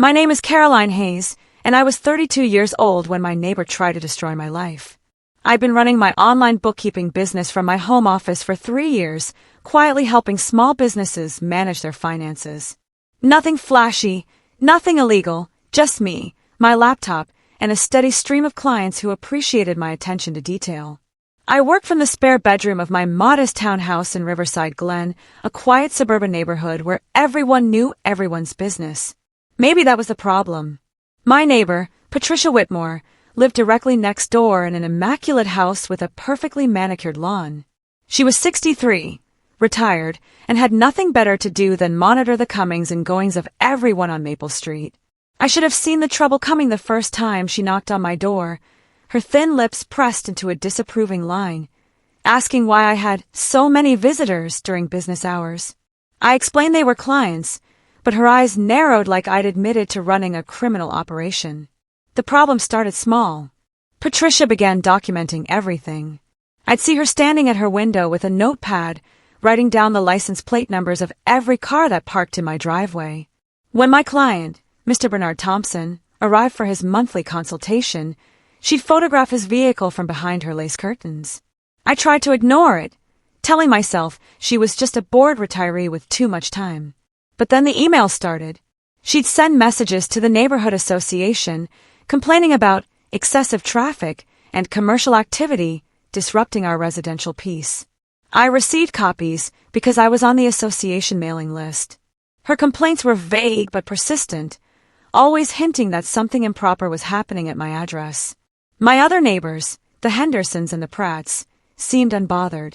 My name is Caroline Hayes, and I was 32 years old when my neighbor tried to destroy my life. I've been running my online bookkeeping business from my home office for 3 years, quietly helping small businesses manage their finances. Nothing flashy, nothing illegal, just me, my laptop, and a steady stream of clients who appreciated my attention to detail. I work from the spare bedroom of my modest townhouse in Riverside Glen, a quiet suburban neighborhood where everyone knew everyone's business. Maybe that was the problem. My neighbor, Patricia Whitmore, lived directly next door in an immaculate house with a perfectly manicured lawn. She was 63, retired, and had nothing better to do than monitor the comings and goings of everyone on Maple Street. I should have seen the trouble coming the first time she knocked on my door, her thin lips pressed into a disapproving line, asking why I had so many visitors during business hours. I explained they were clients, but her eyes narrowed like I'd admitted to running a criminal operation. The problem started small. Patricia began documenting everything. I'd see her standing at her window with a notepad, writing down the license plate numbers of every car that parked in my driveway. When my client, Mr. Bernard Thompson, arrived for his monthly consultation, she'd photograph his vehicle from behind her lace curtains. I tried to ignore it, telling myself she was just a bored retiree with too much time. But then the emails started. She'd send messages to the neighborhood association, complaining about excessive traffic and commercial activity disrupting our residential peace. I received copies because I was on the association mailing list. Her complaints were vague but persistent, always hinting that something improper was happening at my address. My other neighbors, the Hendersons and the Pratts, seemed unbothered.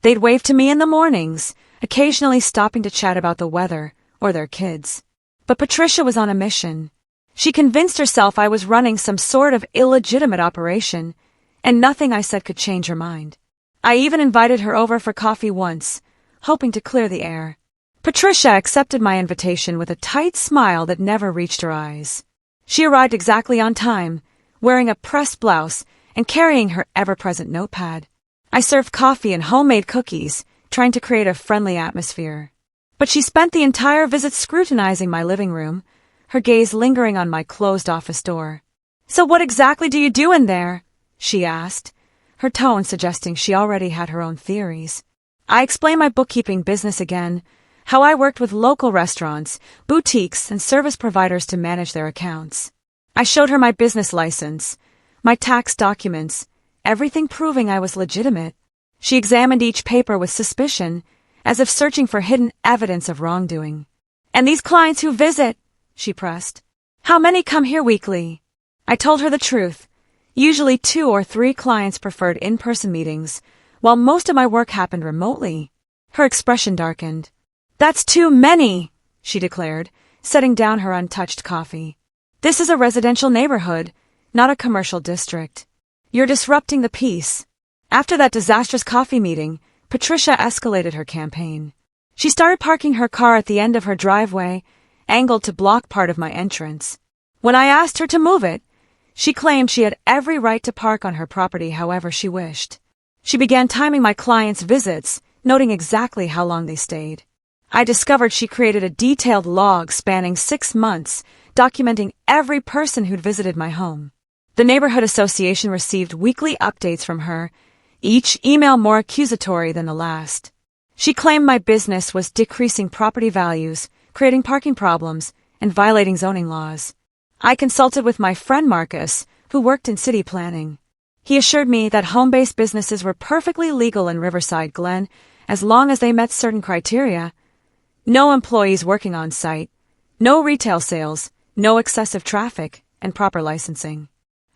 They'd wave to me in the mornings, occasionally stopping to chat about the weather or their kids. But Patricia was on a mission. She convinced herself I was running some sort of illegitimate operation, and nothing I said could change her mind. I even invited her over for coffee once, hoping to clear the air. Patricia accepted my invitation with a tight smile that never reached her eyes. She arrived exactly on time, wearing a pressed blouse and carrying her ever-present notepad. I served coffee and homemade cookies, trying to create a friendly atmosphere. But she spent the entire visit scrutinizing my living room, her gaze lingering on my closed office door. "So what exactly do you do in there?" she asked, her tone suggesting she already had her own theories. I explained my bookkeeping business again, how I worked with local restaurants, boutiques, and service providers to manage their accounts. I showed her my business license, my tax documents, everything proving I was legitimate. She examined each paper with suspicion, as if searching for hidden evidence of wrongdoing. "And these clients who visit," she pressed, "how many come here weekly?" I told her the truth. Usually 2 or 3 clients preferred in-person meetings, while most of my work happened remotely. Her expression darkened. "That's too many," she declared, setting down her untouched coffee. "This is a residential neighborhood, not a commercial district. You're disrupting the peace." After that disastrous coffee meeting, Patricia escalated her campaign. She started parking her car at the end of her driveway, angled to block part of my entrance. When I asked her to move it, she claimed she had every right to park on her property however she wished. She began timing my clients' visits, noting exactly how long they stayed. I discovered she created a detailed log spanning 6 months, documenting every person who'd visited my home. The neighborhood association received weekly updates from her, each email more accusatory than the last. She claimed my business was decreasing property values, creating parking problems, and violating zoning laws. I consulted with my friend Marcus, who worked in city planning. He assured me that home-based businesses were perfectly legal in Riverside Glen as long as they met certain criteria. No employees working on site, no retail sales, no excessive traffic, and proper licensing.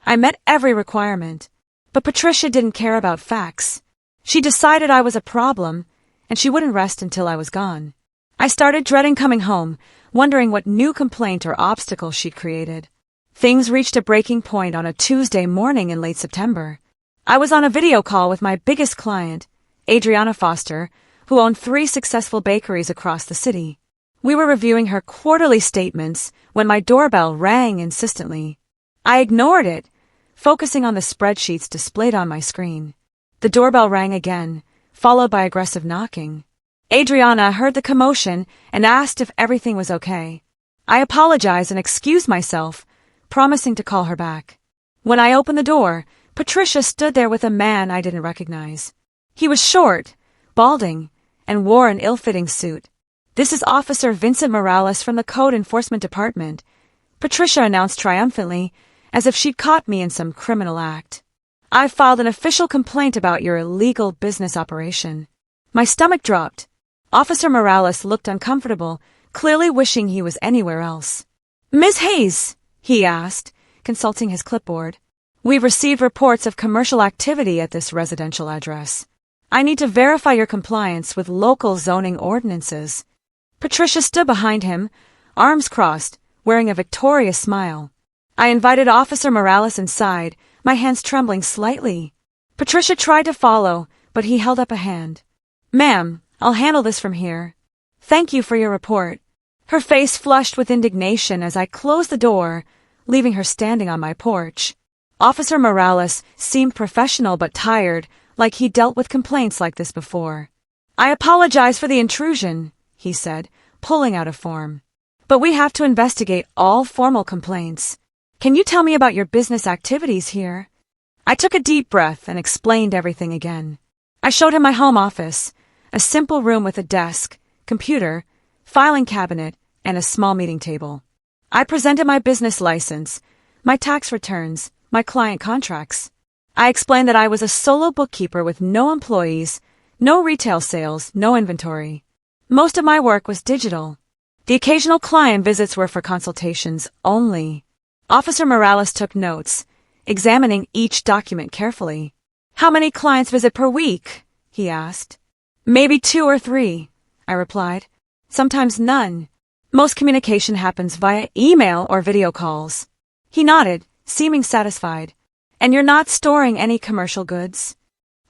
I met every requirement, but Patricia didn't care about facts. She decided I was a problem, and she wouldn't rest until I was gone. I started dreading coming home, wondering what new complaint or obstacle she'd created. Things reached a breaking point on a Tuesday morning in late September. I was on a video call with my biggest client, Adriana Foster, who owned 3 successful bakeries across the city. We were reviewing her quarterly statements when my doorbell rang insistently. I ignored it, focusing on the spreadsheets displayed on my screen. The doorbell rang again, followed by aggressive knocking. Adriana heard the commotion and asked if everything was okay. I apologized and excused myself, promising to call her back. When I opened the door, Patricia stood there with a man I didn't recognize. He was short, balding, and wore an ill-fitting suit. "This is Officer Vincent Morales from the Code Enforcement Department," Patricia announced triumphantly, as if she'd caught me in some criminal act. "I've filed an official complaint about your illegal business operation." My stomach dropped. Officer Morales looked uncomfortable, clearly wishing he was anywhere else. "Ms. Hayes," he asked, consulting his clipboard, "we've received reports of commercial activity at this residential address. I need to verify your compliance with local zoning ordinances." Patricia stood behind him, arms crossed, wearing a victorious smile. I invited Officer Morales inside, my hands trembling slightly. Patricia tried to follow, but he held up a hand. "Ma'am, I'll handle this from here. Thank you for your report." Her face flushed with indignation as I closed the door, leaving her standing on my porch. Officer Morales seemed professional but tired, like he'd dealt with complaints like this before. "I apologize for the intrusion," he said, pulling out a form. "But we have to investigate all formal complaints. Can you tell me about your business activities here?" I took a deep breath and explained everything again. I showed him my home office, a simple room with a desk, computer, filing cabinet, and a small meeting table. I presented my business license, my tax returns, my client contracts. I explained that I was a solo bookkeeper with no employees, no retail sales, no inventory. Most of my work was digital. The occasional client visits were for consultations only. Officer Morales took notes, examining each document carefully. "How many clients visit per week?" he asked. "Maybe 2 or 3, I replied. "Sometimes none. Most communication happens via email or video calls." He nodded, seeming satisfied. "And you're not storing any commercial goods?"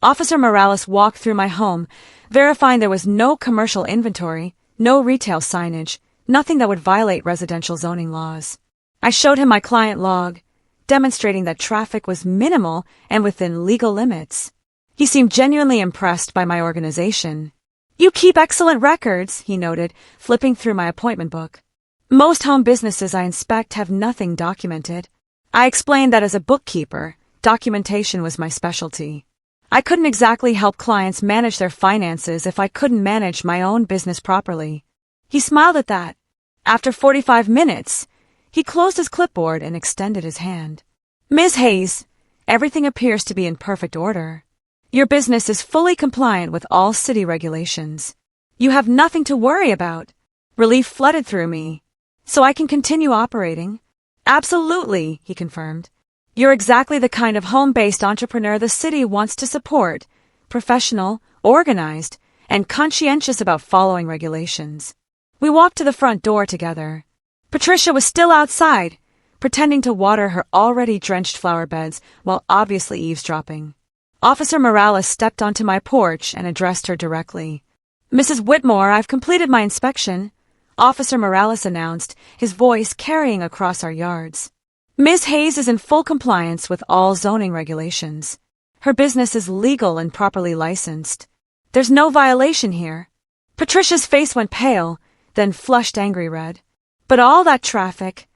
Officer Morales walked through my home, verifying there was no commercial inventory, no retail signage, nothing that would violate residential zoning laws. I showed him my client log, demonstrating that traffic was minimal and within legal limits. He seemed genuinely impressed by my organization. "You keep excellent records," he noted, flipping through my appointment book. "Most home businesses I inspect have nothing documented." I explained that as a bookkeeper, documentation was my specialty. I couldn't exactly help clients manage their finances if I couldn't manage my own business properly. He smiled at that. After 45 minutes, he closed his clipboard and extended his hand. "Ms. Hayes, everything appears to be in perfect order. Your business is fully compliant with all city regulations. You have nothing to worry about." Relief flooded through me. "So I can continue operating?" "Absolutely," he confirmed. "You're exactly the kind of home-based entrepreneur the city wants to support, professional, organized, and conscientious about following regulations." We walked to the front door together. Patricia was still outside, pretending to water her already drenched flower beds while obviously eavesdropping. Officer Morales stepped onto my porch and addressed her directly. "Mrs. Whitmore, I've completed my inspection," Officer Morales announced, his voice carrying across our yards. "Ms. Hayes is in full compliance with all zoning regulations. Her business is legal and properly licensed. There's no violation here." Patricia's face went pale, then flushed angry red. "But all that traffic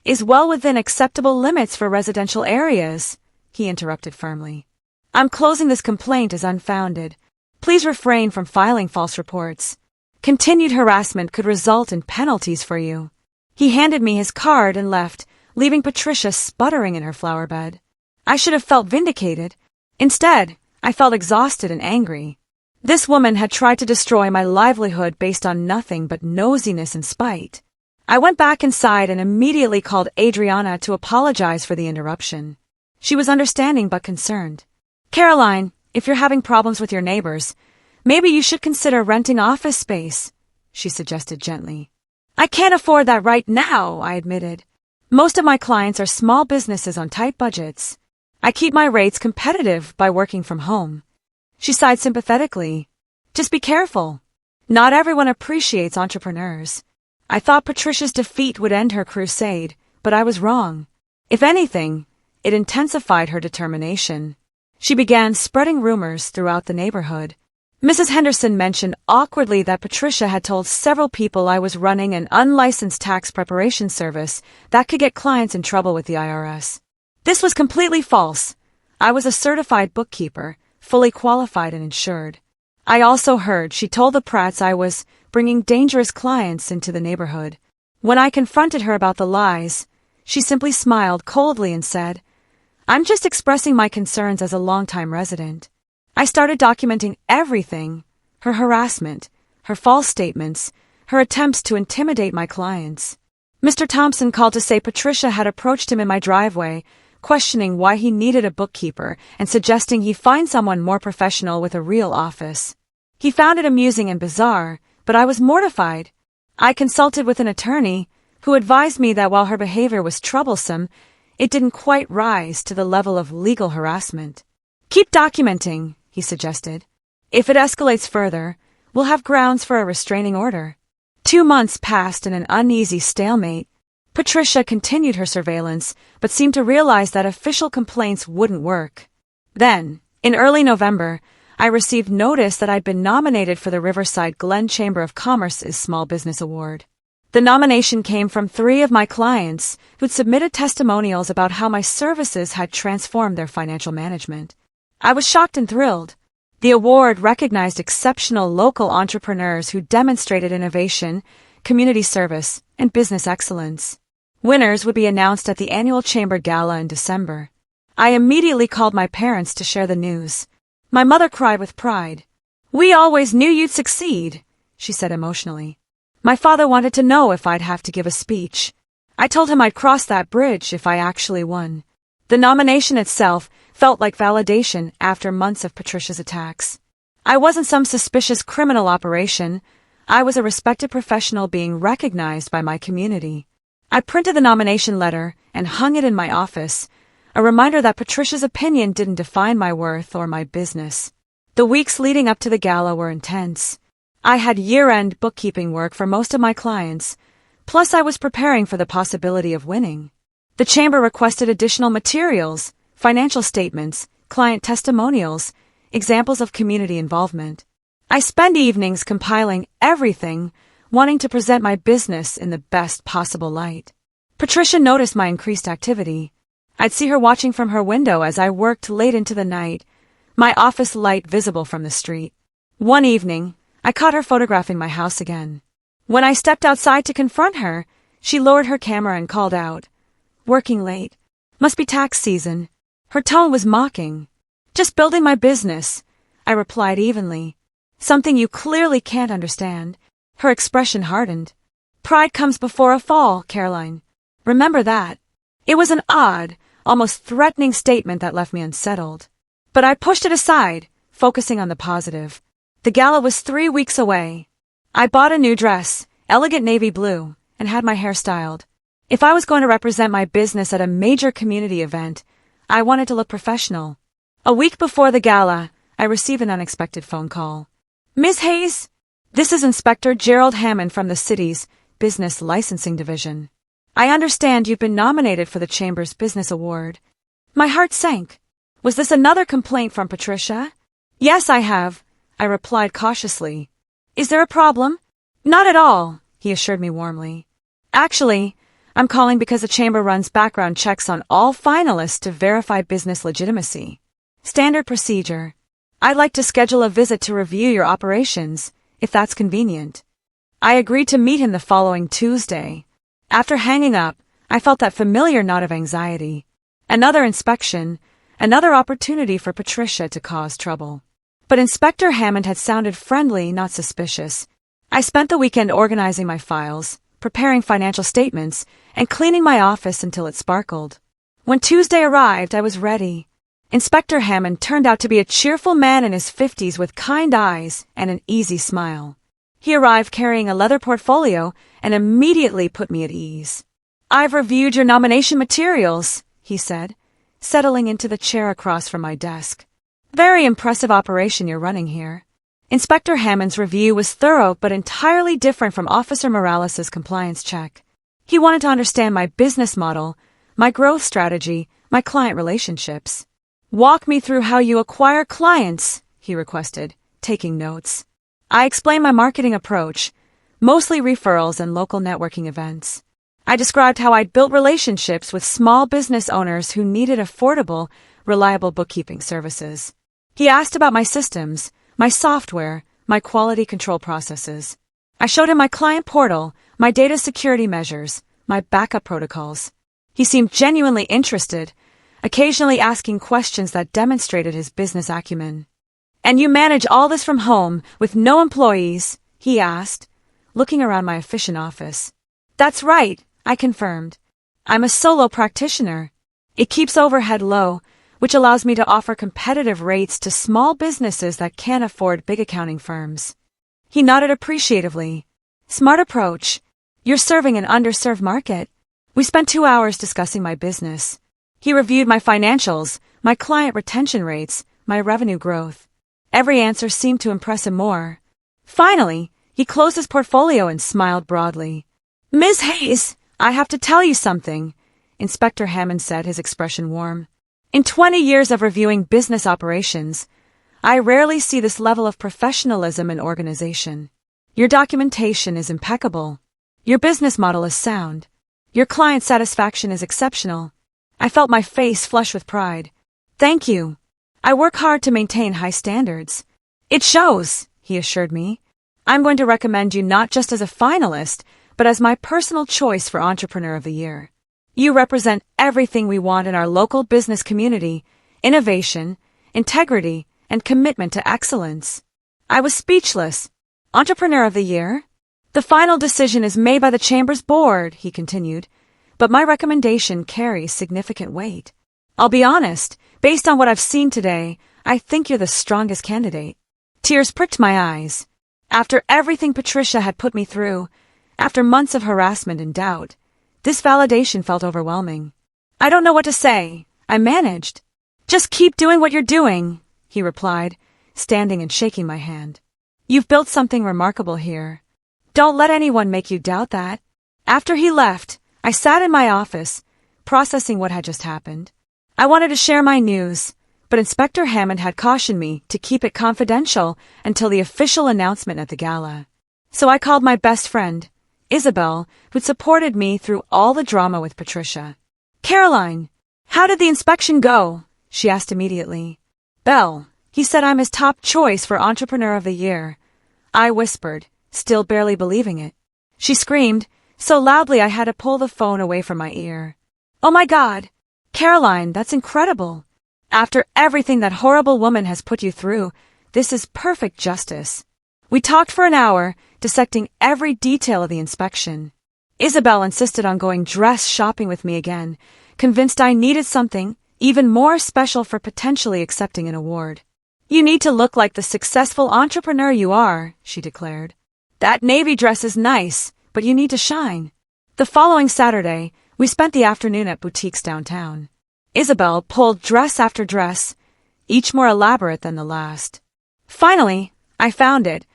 is well within acceptable limits for residential areas," he interrupted firmly. "I'm closing this complaint as unfounded. Please refrain from filing false reports. Continued harassment could result in penalties for you." He handed me his card and left, leaving Patricia sputtering in her flower bed. I should have felt vindicated. Instead, I felt exhausted and angry. This woman had tried to destroy my livelihood based on nothing but nosiness and spite. I went back inside and immediately called Adriana to apologize for the interruption. She was understanding but concerned. "Caroline, if you're having problems with your neighbors, maybe you should consider renting office space," she suggested gently. "I can't afford that right now," I admitted. "Most of my clients are small businesses on tight budgets. I keep my rates competitive by working from home." She sighed sympathetically. "Just be careful. Not everyone appreciates entrepreneurs." I thought Patricia's defeat would end her crusade, but I was wrong. If anything, it intensified her determination. She began spreading rumors throughout the neighborhood. Mrs. Henderson mentioned awkwardly that Patricia had told several people I was running an unlicensed tax preparation service that could get clients in trouble with the IRS. This was completely false. I was a certified bookkeeper, fully qualified and insured. I also heard she told the Pratts I was bringing dangerous clients into the neighborhood. When I confronted her about the lies, she simply smiled coldly and said, "I'm just expressing my concerns as a longtime resident." I started documenting everything: her harassment, her false statements, her attempts to intimidate my clients. Mr. Thompson called to say Patricia had approached him in my driveway, questioning why he needed a bookkeeper and suggesting he find someone more professional with a real office. He found it amusing and bizarre, but I was mortified. I consulted with an attorney who advised me that while her behavior was troublesome, it didn't quite rise to the level of legal harassment. "Keep documenting," he suggested. "If it escalates further, we'll have grounds for a restraining order." 2 months passed in an uneasy stalemate. Patricia continued her surveillance, but seemed to realize that official complaints wouldn't work. Then, in early November, I received notice that I'd been nominated for the Riverside Glen Chamber of Commerce's Small Business Award. The nomination came from 3 of my clients who'd submitted testimonials about how my services had transformed their financial management. I was shocked and thrilled. The award recognized exceptional local entrepreneurs who demonstrated innovation, community service, and business excellence. Winners would be announced at the annual Chamber Gala in December. I immediately called my parents to share the news. My mother cried with pride. "We always knew you'd succeed," she said emotionally. My father wanted to know if I'd have to give a speech. I told him I'd cross that bridge if I actually won. The nomination itself felt like validation after months of Patricia's attacks. I wasn't some suspicious criminal operation. I was a respected professional being recognized by my community. I printed the nomination letter and hung it in my office, a reminder that Patricia's opinion didn't define my worth or my business. The weeks leading up to the gala were intense. I had year-end bookkeeping work for most of my clients, plus I was preparing for the possibility of winning. The chamber requested additional materials, financial statements, client testimonials, examples of community involvement. I spent evenings compiling everything, wanting to present my business in the best possible light. Patricia noticed my increased activity. I'd see her watching from her window as I worked late into the night, my office light visible from the street. One evening, I caught her photographing my house again. When I stepped outside to confront her, she lowered her camera and called out, "Working late. Must be tax season." Her tone was mocking. "Just building my business," I replied evenly. "Something you clearly can't understand." Her expression hardened. "Pride comes before a fall, Caroline. Remember that." It was an odd, almost threatening statement that left me unsettled. But I pushed it aside, focusing on the positive. The gala was 3 weeks away. I bought a new dress, elegant navy blue, and had my hair styled. If I was going to represent my business at a major community event, I wanted to look professional. A week before the gala, I received an unexpected phone call. "Ms. Hayes, this is Inspector Gerald Hammond from the city's Business Licensing Division. I understand you've been nominated for the Chamber's Business Award." My heart sank. Was this another complaint from Patricia? "Yes, I have," I replied cautiously. "Is there a problem?" "Not at all," he assured me warmly. "Actually, I'm calling because the Chamber runs background checks on all finalists to verify business legitimacy. Standard procedure. I'd like to schedule a visit to review your operations, if that's convenient." I agreed to meet him the following Tuesday. After hanging up, I felt that familiar knot of anxiety. Another inspection, another opportunity for Patricia to cause trouble. But Inspector Hammond had sounded friendly, not suspicious. I spent the weekend organizing my files, preparing financial statements, and cleaning my office until it sparkled. When Tuesday arrived, I was ready. Inspector Hammond turned out to be a cheerful man in his 50s with kind eyes and an easy smile. He arrived carrying a leather portfolio and immediately put me at ease. "I've reviewed your nomination materials," he said, settling into the chair across from my desk. "Very impressive operation you're running here." Inspector Hammond's review was thorough but entirely different from Officer Morales' compliance check. He wanted to understand my business model, my growth strategy, my client relationships. "Walk me through how you acquire clients," he requested, taking notes. I explained my marketing approach, mostly referrals and local networking events. I described how I'd built relationships with small business owners who needed affordable, reliable bookkeeping services. He asked about my systems, my software, my quality control processes. I showed him my client portal, my data security measures, my backup protocols. He seemed genuinely interested, occasionally asking questions that demonstrated his business acumen. "And you manage all this from home, with no employees?" he asked, looking around my efficient office. "That's right," I confirmed. "I'm a solo practitioner. It keeps overhead low, which allows me to offer competitive rates to small businesses that can't afford big accounting firms." He nodded appreciatively. "Smart approach. You're serving an underserved market." We spent 2 hours discussing my business. He reviewed my financials, my client retention rates, my revenue growth. Every answer seemed to impress him more. Finally, he closed his portfolio and smiled broadly. "Ms. Hayes, I have to tell you something," Inspector Hammond said, his expression warm. "In 20 years of reviewing business operations, I rarely see this level of professionalism and organization. Your documentation is impeccable. Your business model is sound. Your client satisfaction is exceptional." I felt my face flush with pride. "Thank you. I work hard to maintain high standards." "It shows," he assured me. "I'm going to recommend you not just as a finalist, but as my personal choice for Entrepreneur of the Year. You represent everything we want in our local business community: innovation, integrity, and commitment to excellence." I was speechless. "Entrepreneur of the Year? The final decision is made by the Chamber's board," he continued, "but my recommendation carries significant weight. I'll be honest, based on what I've seen today, I think you're the strongest candidate." Tears pricked my eyes. After everything Patricia had put me through, after months of harassment and doubt, this validation felt overwhelming. "I don't know what to say," I managed. "Just keep doing what you're doing," he replied, standing and shaking my hand. "You've built something remarkable here. Don't let anyone make you doubt that." After he left, I sat in my office, processing what had just happened. I wanted to share my news, but Inspector Hammond had cautioned me to keep it confidential until the official announcement at the gala. So I called my best friend, Isabel, who'd supported me through all the drama with Patricia. "Caroline, how did the inspection go?" she asked immediately. "Belle, he said I'm his top choice for Entrepreneur of the Year," I whispered, still barely believing it. She screamed, so loudly I had to pull the phone away from my ear. "Oh my God! Caroline, that's incredible. After everything that horrible woman has put you through, this is perfect justice." We talked for an hour, dissecting every detail of the inspection. Isabel insisted on going dress shopping with me again, convinced I needed something even more special for potentially accepting an award. "You need to look like the successful entrepreneur you are," she declared. "That navy dress is nice, but you need to shine." The following Saturday, we spent the afternoon at boutiques downtown. Isabel pulled dress after dress, each more elaborate than the last. Finally, I found it,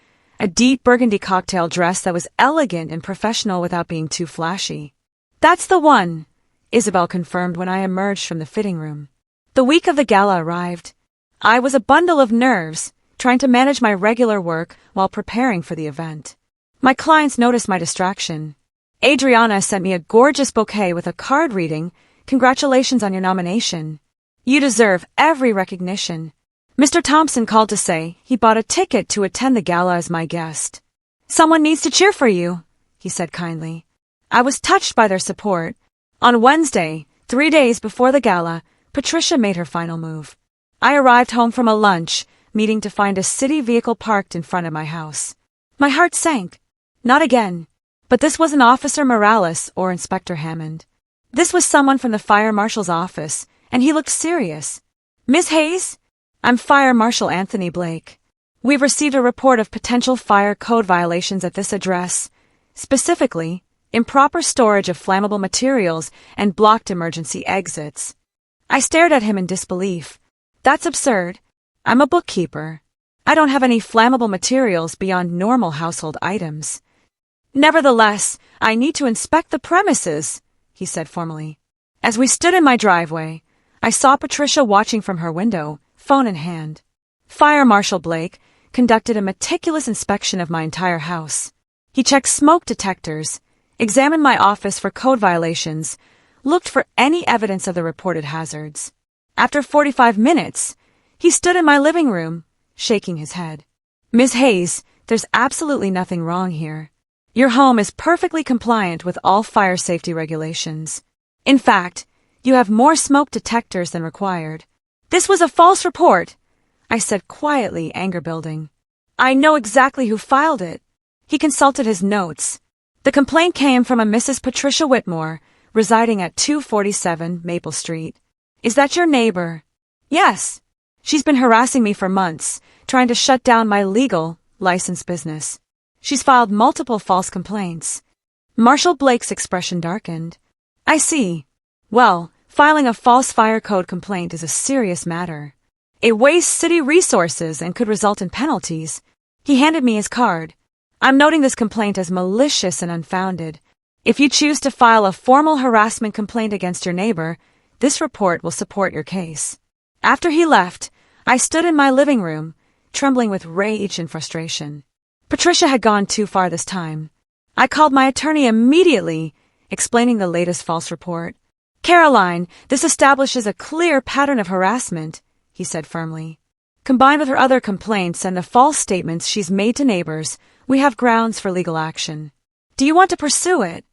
a deep burgundy cocktail dress that was elegant and professional without being too flashy. "That's the one," Isabel confirmed when I emerged from the fitting room. The week of the gala arrived. I was a bundle of nerves, trying to manage my regular work while preparing for the event. My clients noticed my distraction. Adriana sent me a gorgeous bouquet with a card reading, "Congratulations on your nomination. You deserve every recognition." Mr. Thompson called to say he bought a ticket to attend the gala as my guest. "Someone needs to cheer for you," he said kindly. I was touched by their support. On Wednesday, 3 days before the gala, Patricia made her final move. I arrived home from a lunch meeting to find a city vehicle parked in front of my house. My heart sank. Not again. But this wasn't Officer Morales or Inspector Hammond. This was someone from the fire marshal's office, and he looked serious. "Ms. Hayes? I'm Fire Marshal Anthony Blake. We've received a report of potential fire code violations at this address, specifically improper storage of flammable materials and blocked emergency exits." I stared at him in disbelief. "That's absurd. I'm a bookkeeper. I don't have any flammable materials beyond normal household items." "Nevertheless, I need to inspect the premises," he said formally. As we stood in my driveway, I saw Patricia watching from her window, phone in hand. "Fire Marshal Blake, conducted a meticulous inspection of my entire house. He checked smoke detectors, examined my office for code violations, looked for any evidence of the reported hazards. After 45 minutes, he stood in my living room, shaking his head. "Ms. Hayes, there's absolutely nothing wrong here. Your home is perfectly compliant with all fire safety regulations. In fact, you have more smoke detectors than required." "This was a false report," I said quietly, anger building. "I know exactly who filed it." He consulted his notes. The complaint came from a Mrs. Patricia Whitmore, residing at 247 Maple Street. "Is that your neighbor?" "Yes. She's been harassing me for months, trying to shut down my legal, licensed business. She's filed multiple false complaints." Marshall Blake's expression darkened. "I see. Well, filing a false fire code complaint is a serious matter. It wastes city resources and could result in penalties." He handed me his card. "I'm noting this complaint as malicious and unfounded. If you choose to file a formal harassment complaint against your neighbor, this report will support your case." After he left, I stood in my living room, trembling with rage and frustration. Patricia had gone too far this time. I called my attorney immediately, explaining the latest false report. "Caroline, this establishes a clear pattern of harassment," he said firmly. "Combined with her other complaints and the false statements she's made to neighbors, we have grounds for legal action. Do you want to pursue it?"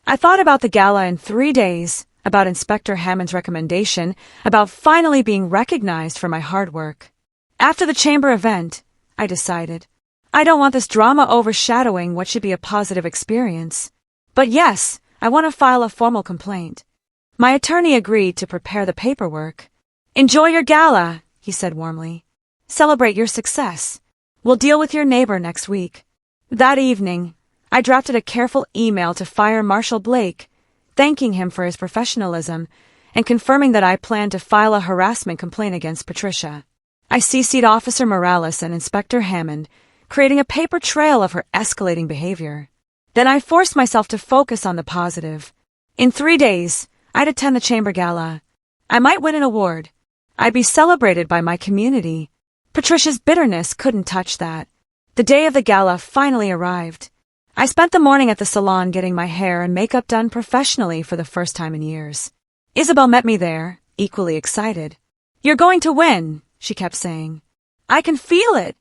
I thought about the gala in 3 days, about Inspector Hammond's recommendation, about finally being recognized for my hard work. After the chamber event, I decided, I don't want this drama overshadowing what should be a positive experience. But yes, I want to file a formal complaint. My attorney agreed to prepare the paperwork. "Enjoy your gala," he said warmly. "Celebrate your success. We'll deal with your neighbor next week." That evening, I drafted a careful email to Fire Marshal Blake, thanking him for his professionalism and confirming that I planned to file a harassment complaint against Patricia. I CC'd Officer Morales and Inspector Hammond, creating a paper trail of her escalating behavior. Then I forced myself to focus on the positive. In 3 days, I'd attend the chamber gala. I might win an award. I'd be celebrated by my community. Patricia's bitterness couldn't touch that. The day of the gala finally arrived. I spent the morning at the salon getting my hair and makeup done professionally for the first time in years. Isabel met me there, equally excited. "You're going to win," she kept saying. "I can feel it."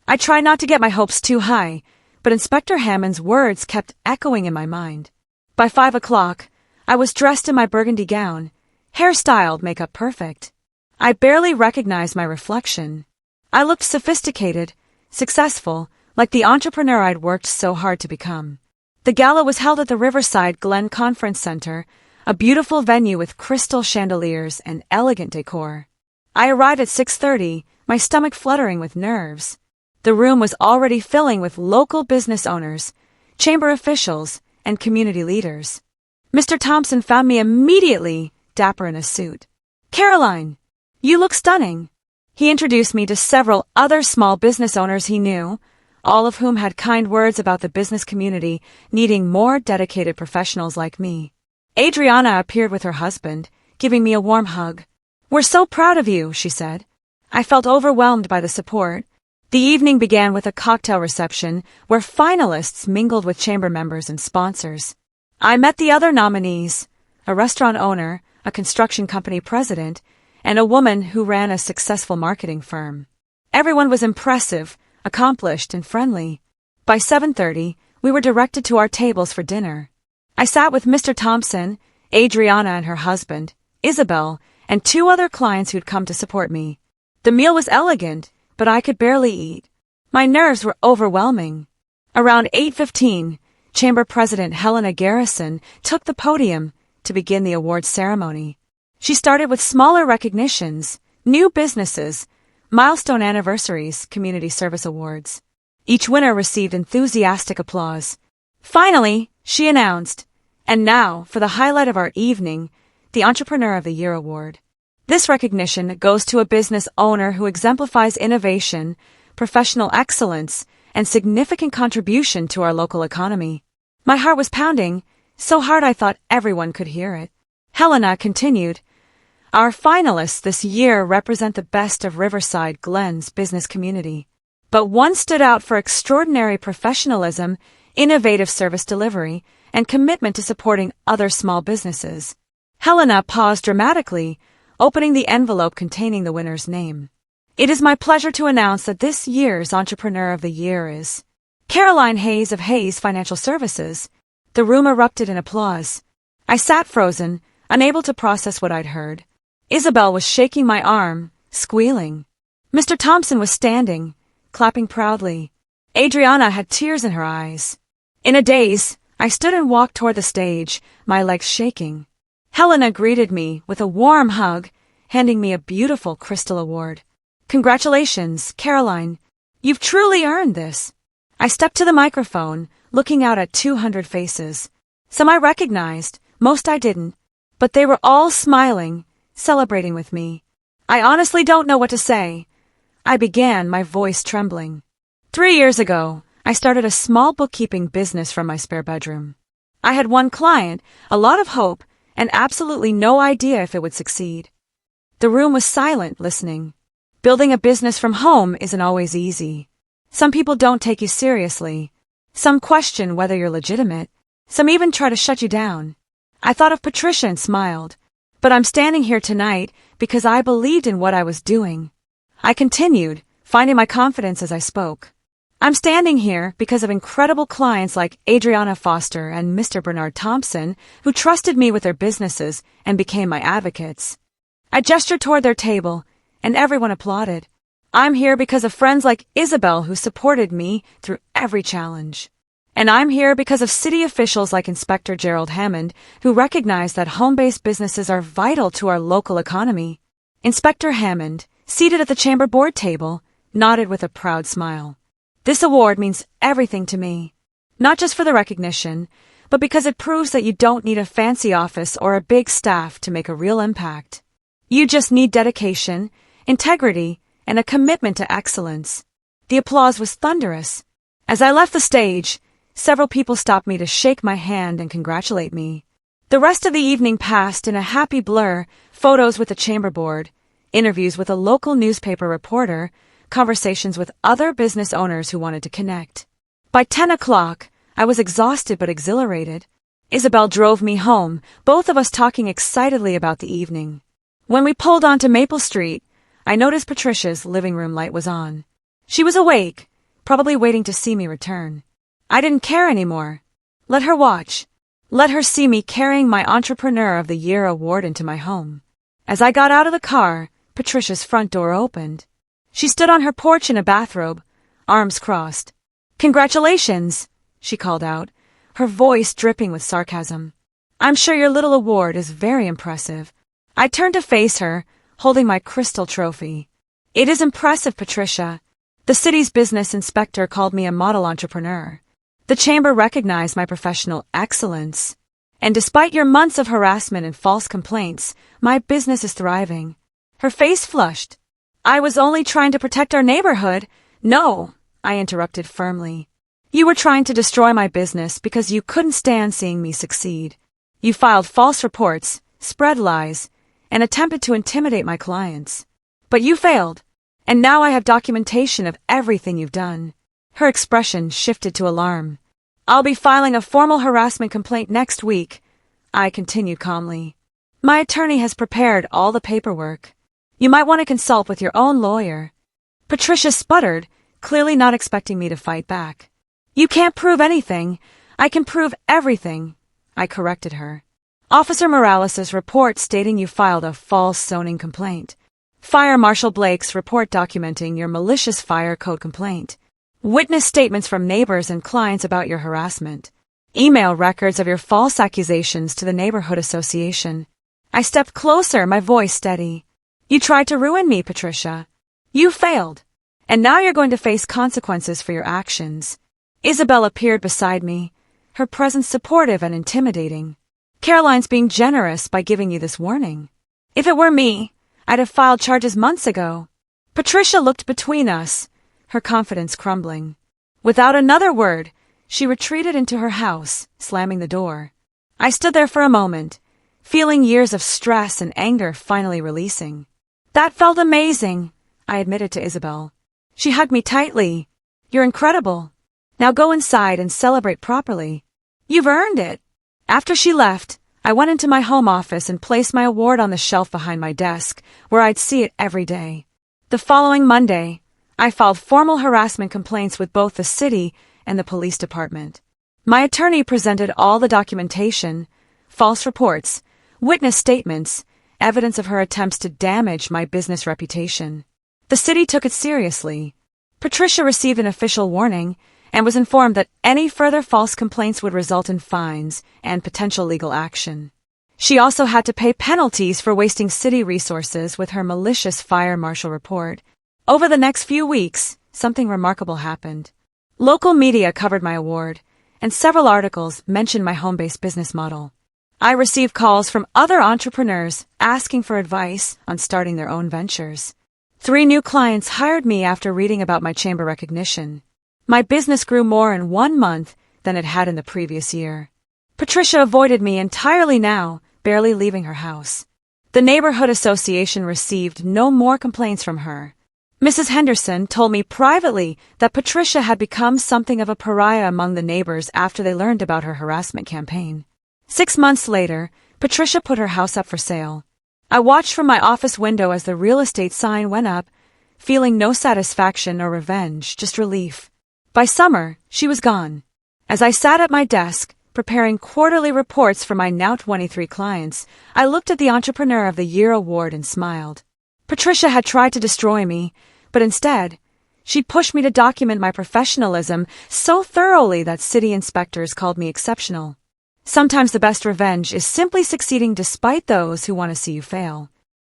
I tried not to get my hopes too high, but Inspector Hammond's words kept echoing in my mind. By 5 o'clock, I was dressed in my burgundy gown, hairstyled, makeup perfect. I barely recognized my reflection. I looked sophisticated, successful, like the entrepreneur I'd worked so hard to become. The gala was held at the Riverside Glen Conference Center, a beautiful venue with crystal chandeliers and elegant decor. I arrived at 6:30, my stomach fluttering with nerves. The room was already filling with local business owners, chamber officials, and community leaders. Mr. Thompson found me immediately, dapper in a suit. "Caroline, you look stunning." He introduced me to several other small business owners he knew, all of whom had kind words about the business community needing more dedicated professionals like me. Adriana appeared with her husband, giving me a warm hug. "We're so proud of you," she said. I felt overwhelmed by the support. The evening began with a cocktail reception where finalists mingled with chamber members and sponsors. I met the other nominees, a restaurant owner, a construction company president, and a woman who ran a successful marketing firm. Everyone was impressive, accomplished, and friendly. By 7:30, we were directed to our tables for dinner. I sat with Mr. Thompson, Adriana and her husband, Isabel, and 2 other clients who'd come to support me. The meal was elegant, but I could barely eat. My nerves were overwhelming. Around 8:15, Chamber President Helena Garrison took the podium to begin the awards ceremony. She started with smaller recognitions, new businesses, milestone anniversaries, community service awards. Each winner received enthusiastic applause. Finally, she announced, "And now, for the highlight of our evening, the Entrepreneur of the Year Award. This recognition goes to a business owner who exemplifies innovation, professional excellence, and significant contribution to our local economy." My heart was pounding, so hard I thought everyone could hear it. Helena continued, "Our finalists this year represent the best of Riverside Glen's business community. but one stood out for extraordinary professionalism, innovative service delivery, and commitment to supporting other small businesses. Helena paused dramatically, opening the envelope containing the winner's name. It is my pleasure to announce that this year's Entrepreneur of the Year is Caroline Hayes of Hayes Financial Services. The room erupted in applause. I sat frozen, unable to process what I'd heard. Isabel was shaking my arm, squealing. Mr. Thompson was standing, clapping proudly. Adriana had tears in her eyes. In a daze, I stood and walked toward the stage, my legs shaking. Helena greeted me with a warm hug, handing me a beautiful crystal award. Congratulations, Caroline. You've truly earned this. I stepped to the microphone, looking out at 200 faces. Some I recognized, most I didn't, but they were all smiling, celebrating with me. I honestly don't know what to say. I began, my voice trembling. 3 years ago, I started a small bookkeeping business from my spare bedroom. I had one client, a lot of hope, and absolutely no idea if it would succeed. The room was silent, listening. Building a business from home isn't always easy. Some people don't take you seriously. Some question whether you're legitimate. Some even try to shut you down. I thought of Patricia and smiled. But I'm standing here tonight because I believed in what I was doing. I continued, finding my confidence as I spoke. I'm standing here because of incredible clients like Adriana Foster and Mr. Bernard Thompson, who trusted me with their businesses and became my advocates. I gestured toward their table, and everyone applauded. I'm here because of friends like Isabel who supported me through every challenge. And I'm here because of city officials like Inspector Gerald Hammond, who recognize that home-based businesses are vital to our local economy. Inspector Hammond, seated at the chamber board table, nodded with a proud smile. This award means everything to me, not just for the recognition, but because it proves that you don't need a fancy office or a big staff to make a real impact. You just need dedication, integrity, and a commitment to excellence. The applause was thunderous. As I left the stage, several people stopped me to shake my hand and congratulate me. The rest of the evening passed in a happy blur, photos with the chamber board, interviews with a local newspaper reporter, conversations with other business owners who wanted to connect. By 10 o'clock, I was exhausted but exhilarated. Isabel drove me home, both of us talking excitedly about the evening. When we pulled onto Maple Street, I noticed Patricia's living room light was on. She was awake, probably waiting to see me return. I didn't care anymore. Let her watch. Let her see me carrying my Entrepreneur of the Year award into my home. As I got out of the car, Patricia's front door opened. She stood on her porch in a bathrobe, arms crossed. Congratulations, she called out, her voice dripping with sarcasm. I'm sure your little award is very impressive. I turned to face her, holding my crystal trophy. It is impressive, Patricia. The city's business inspector called me a model entrepreneur. The chamber recognized my professional excellence. And despite your months of harassment and false complaints, my business is thriving. Her face flushed. I was only trying to protect our neighborhood. No, I interrupted firmly. You were trying to destroy my business because you couldn't stand seeing me succeed. You filed false reports, spread lies, and attempted to intimidate my clients. But you failed, and now I have documentation of everything you've done. Her expression shifted to alarm. I'll be filing a formal harassment complaint next week, I continued calmly. My attorney has prepared all the paperwork. You might want to consult with your own lawyer. Patricia sputtered, clearly not expecting me to fight back. You can't prove anything. I can prove everything, I corrected her. Officer Morales' report stating you filed a false zoning complaint. Fire Marshal Blake's report documenting your malicious fire code complaint. Witness statements from neighbors and clients about your harassment. Email records of your false accusations to the neighborhood association. I stepped closer, my voice steady. You tried to ruin me, Patricia. You failed. And now you're going to face consequences for your actions. Isabel appeared beside me, her presence supportive and intimidating. Caroline's being generous by giving you this warning. If it were me, I'd have filed charges months ago. Patricia looked between us, her confidence crumbling. Without another word, she retreated into her house, slamming the door. I stood there for a moment, feeling years of stress and anger finally releasing. That felt amazing, I admitted to Isabel. She hugged me tightly. "You're incredible. Now go inside and celebrate properly. You've earned it." After she left, I went into my home office and placed my award on the shelf behind my desk, where I'd see it every day. The following Monday, I filed formal harassment complaints with both the city and the police department. My attorney presented all the documentation, false reports, witness statements, evidence of her attempts to damage my business reputation. The city took it seriously. Patricia received an official warning and was informed that any further false complaints would result in fines and potential legal action. She also had to pay penalties for wasting city resources with her malicious fire marshal report. Over the next few weeks, something remarkable happened. Local media covered my award, and several articles mentioned my home-based business model. I received calls from other entrepreneurs asking for advice on starting their own ventures. 3 new clients hired me after reading about my chamber recognition. My business grew more in 1 month than it had in the previous year. Patricia avoided me entirely now, barely leaving her house. The neighborhood association received no more complaints from her. Mrs. Henderson told me privately that Patricia had become something of a pariah among the neighbors after they learned about her harassment campaign. 6 months later, Patricia put her house up for sale. I watched from my office window as the real estate sign went up, feeling no satisfaction or revenge, just relief. By summer, she was gone. As I sat at my desk, preparing quarterly reports for my now 23 clients, I looked at the Entrepreneur of the Year award and smiled. Patricia had tried to destroy me, but instead, she pushed me to document my professionalism so thoroughly that city inspectors called me exceptional. Sometimes the best revenge is simply succeeding despite those who want to see you fail.